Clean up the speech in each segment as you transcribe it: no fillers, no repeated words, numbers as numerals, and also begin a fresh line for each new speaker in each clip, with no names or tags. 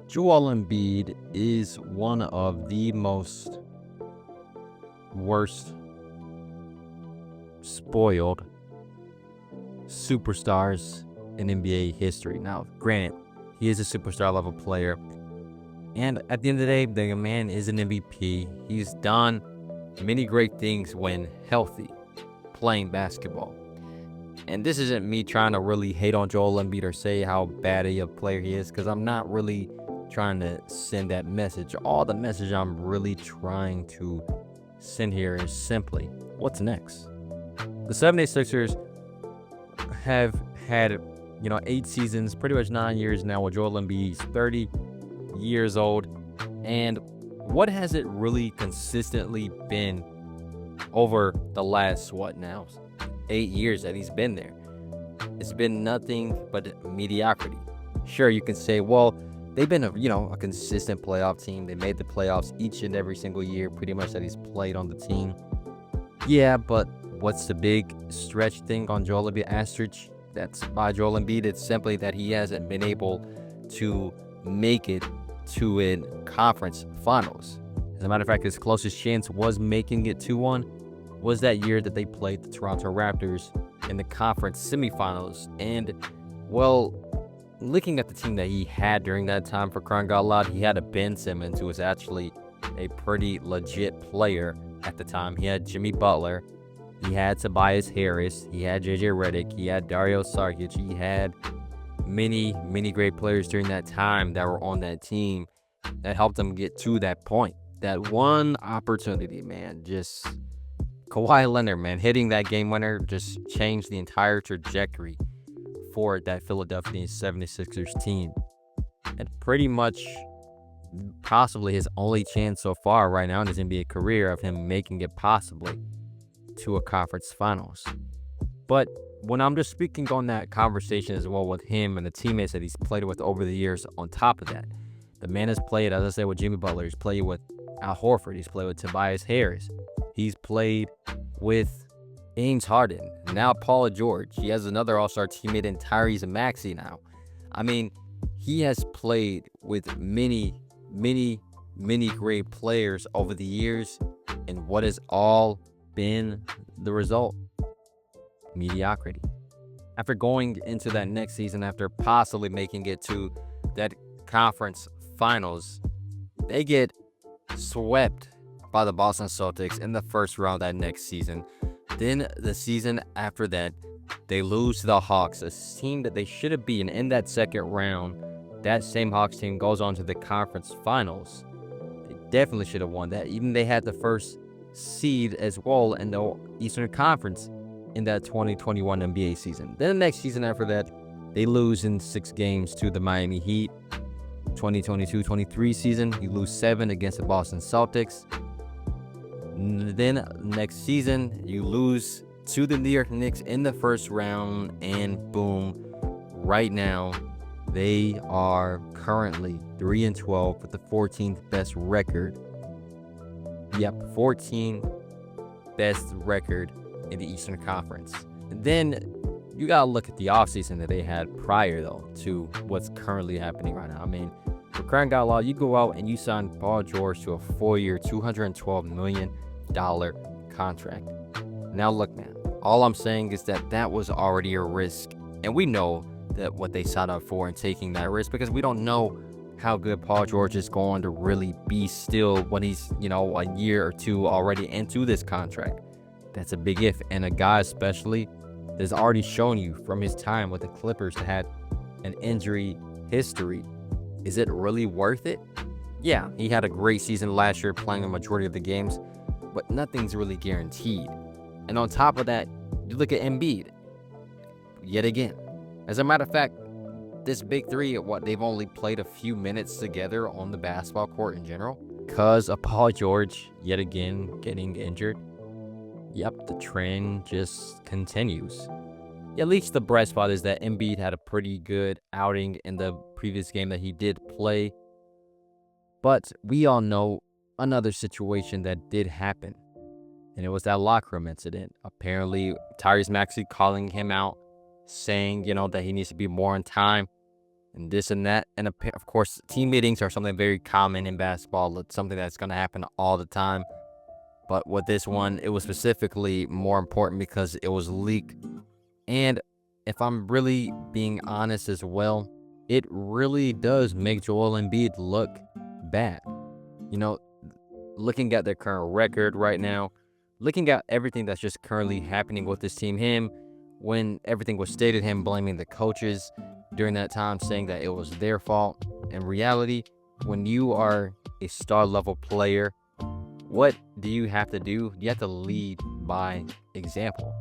Joel Embiid is one of the worst spoiled superstars in NBA history. Now, granted, he is a superstar level player. And at the end of the day, the man is an MVP. He's done many great things when healthy, playing basketball. And this isn't me trying to really hate on Joel Embiid or say how bad a player he is, because I'm not really trying to send that message. All the message I'm really trying to send here is simply, what's next? The 76ers have had, 8 seasons, pretty much 9 years now with Joel Embiid. He's 30 years old. And what has it really consistently been over the last, 8 years that he's been there? It's been nothing but mediocrity. Sure, you can say, well, they've been a consistent playoff team. They made the playoffs each and every single year, pretty much, that he's played on the team. Yeah, but what's the big stretch thing on Joel Embiid asterisk? That's by Joel Embiid. It's simply that he hasn't been able to make it to a conference finals. As a matter of fact, his closest chance was making it to one was that year that they played the Toronto Raptors in the conference semifinals. And, well, looking at the team that he had during that time, for crying out loud, he had a Ben Simmons, who was actually a pretty legit player at the time. He had Jimmy Butler. He had Tobias Harris. He had JJ Redick. He had Dario Saric. He had many, many great players during that time that were on that team that helped them get to that point. That one opportunity, man, just Kawhi Leonard, man, hitting that game winner just changed the entire trajectory for that Philadelphia 76ers team. And pretty much possibly his only chance so far right now in his NBA career of him making it possibly to a conference finals. But when I'm just speaking on that conversation as well with him and the teammates that he's played with over the years, on top of that, the man has played, as I said, with Jimmy Butler. He's played with Al Horford. He's played with Tobias Harris. He's played with James Harden. Now Paul George. He has another all-star teammate in Tyrese Maxey now. I mean, he has played with many, many, many great players over the years. And what has all been the result? Mediocrity. After going into that next season, after possibly making it to that conference finals, they get swept by the Boston Celtics in the first round that next season. Then the season after that, they lose to the Hawks, a team that they should have beaten in that second round. That same Hawks team goes on to the conference finals. They definitely should have won that. Even they had the first seed as well in the Eastern Conference in that 2021 NBA season. Then the next season after that, they lose in 6 games to the Miami Heat. 2022-23 season, you lose 7 against the Boston Celtics. Then next season, you lose to the New York Knicks in the first round, and boom, right now, they are currently 3-12 with the 14th best record. Yep, 14th best record in the Eastern Conference. And then you gotta look at the offseason that they had prior, though, to what's currently happening right now. I mean, for crying out loud, you go out and you sign Paul George to a 4-year, $212 million contract. Now, look, man, all I'm saying is that was already a risk. And we know that what they signed up for and taking that risk, because we don't know how good Paul George is going to really be still when he's, a year or two already into this contract. That's a big if. And a guy especially that's already shown you from his time with the Clippers that had an injury history. Is it really worth it? Yeah, he had a great season last year playing a majority of the games, but nothing's really guaranteed. And on top of that, you look at Embiid. Yet again. As a matter of fact, this big three, they've only played a few minutes together on the basketball court in general because of Paul George yet again getting injured. Yep, the trend just continues. At least the bright spot is that Embiid had a pretty good outing in the previous game that he did play. But we all know another situation that did happen, and it was that locker room incident. Apparently, Tyrese Maxey calling him out, saying, that he needs to be more on time. and this and that. And of course, team meetings are something very common in basketball. It's something that's going to happen all the time. But with this one, it was specifically more important because it was leaked. And if I'm really being honest as well, it really does make Joel Embiid look bad. You know, looking at their current record right now, looking at everything that's just currently happening with this team, him, when everything was stated, him blaming the coaches during that time, saying that it was their fault. In reality, when you are a star level player, what do you have to do? You have to lead by example.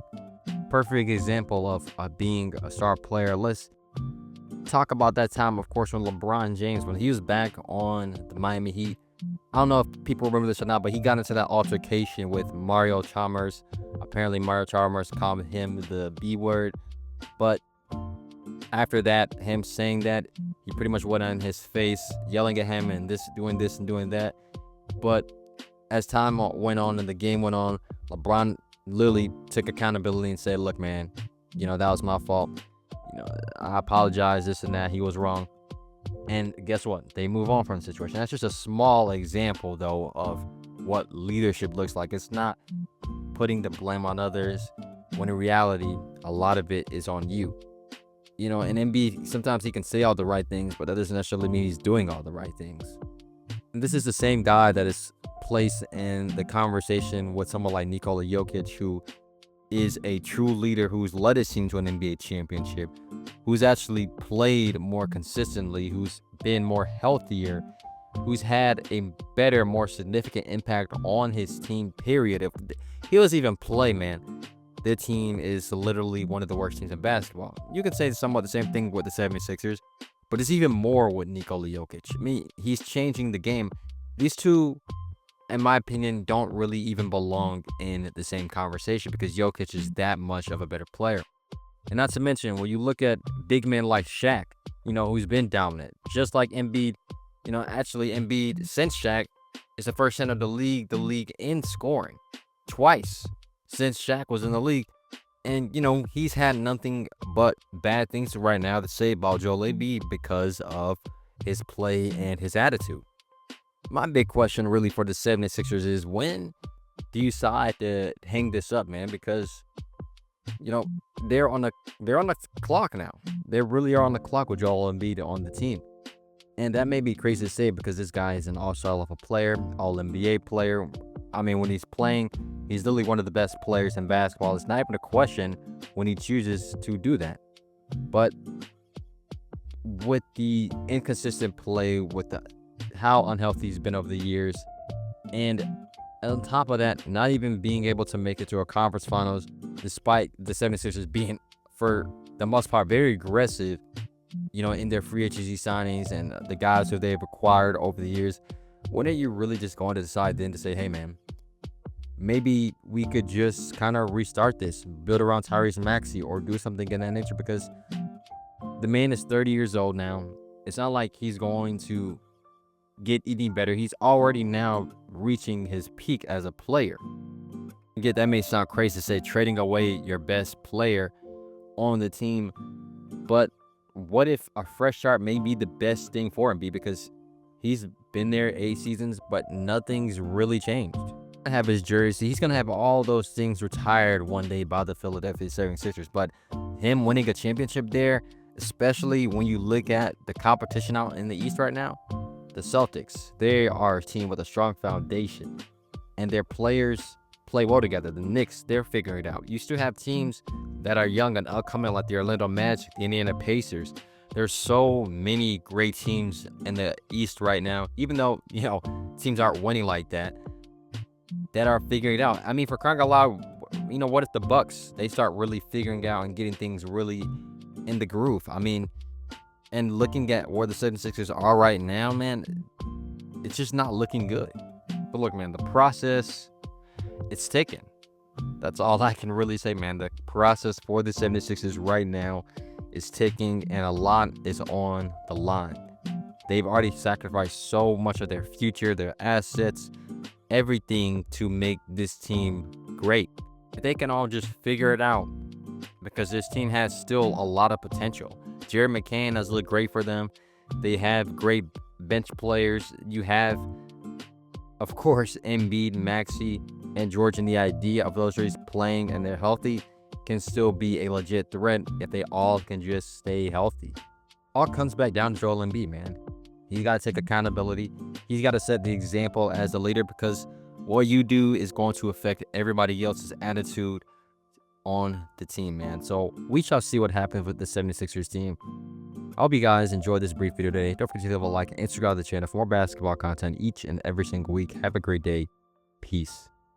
Perfect example of being a star player. Let's talk about that time, of course, when LeBron James, when he was back on the Miami Heat. I don't know if people remember this or not, but he got into that altercation with Mario Chalmers. Apparently, Mario Chalmers called him the B word. But after that, him saying that, he pretty much went on his face, yelling at him and this and doing that. But as time went on and the game went on, LeBron literally took accountability and said, look, man, that was my fault. I apologize, this and that. He was wrong. And guess what? They move on from the situation. That's just a small example, though, of what leadership looks like. It's not putting the blame on others, when in reality, a lot of it is on you. And Embiid, sometimes he can say all the right things, but that doesn't necessarily mean he's doing all the right things. And this is the same guy that is placed in the conversation with someone like Nikola Jokic, who is a true leader, who's led his team to an NBA championship, who's actually played more consistently, who's been more healthier, who's had a better, more significant impact on his team, period. If he doesn't even play, man, their team is literally one of the worst teams in basketball. You can say somewhat the same thing with the 76ers, but it's even more with Nikola Jokic. He's changing the game. These two, in my opinion, don't really even belong in the same conversation because Jokic is that much of a better player. And not to mention, when you look at big men like Shaq, who's been dominant, just like Embiid, actually Embiid, since Shaq, is the first center of the league in scoring twice since Shaq was in the league. And, he's had nothing but bad things right now to say about Joel Embiid because of his play and his attitude. My big question really for the 76ers is, when do you decide to hang this up, man? Because, they're on the clock now. They really are on the clock with Joel Embiid on the team. And that may be crazy to say because this guy is an all-star level player, all-NBA player. I mean, when he's playing, he's literally one of the best players in basketball. It's not even a question when he chooses to do that. But with the inconsistent play, with how unhealthy he's been over the years, and on top of that, not even being able to make it to a conference finals, despite the 76ers being, for the most part, very aggressive, in their free agency signings and the guys who they've acquired over the years. When are you really just going to decide then to say, hey, man, maybe we could just kind of restart this, build around Tyrese Maxey or do something in that nature? Because the man is 30 years old now. It's not like he's going to get any better. He's already now reaching his peak as a player. Again, that may sound crazy to say, trading away your best player on the team, but what if a fresh start may be the best thing for him? Because he's been there 8 seasons, but nothing's really changed. Have his jersey. He's going to have all those things retired one day by the Philadelphia 76ers, but him winning a championship there, especially when you look at the competition out in the East right now, the Celtics, they are a team with a strong foundation, and their players play well together. The Knicks, they're figuring it out. You still have teams that are young and upcoming like the Orlando Magic, the Indiana Pacers. There's so many great teams in the East right now, even though, teams aren't winning like that are figuring it out. I mean, for crying out loud, what if the Bucks, they start really figuring out and getting things really in the groove? I mean, and looking at where the 76ers are right now, man, it's just not looking good. But look, man, the process, it's ticking. That's all I can really say, man. The process for the 76ers right now is ticking, and a lot is on the line. They've already sacrificed so much of their future, their assets, everything to make this team great. If they can all just figure it out, because this team has still a lot of potential. Jared McCann has looked great for them. They have great bench players. You have, of course, Embiid, Maxey, and George, and the idea of those three playing and they're healthy can still be a legit threat if they all can just stay healthy. All comes back down to Joel Embiid, man. He's got to take accountability. He's got to set the example as the leader, because what you do is going to affect everybody else's attitude on the team, man. So we shall see what happens with the 76ers team. I hope you guys enjoyed this brief video today. Don't forget to leave a like and subscribe to the channel for more basketball content each and every single week. Have a great day. Peace.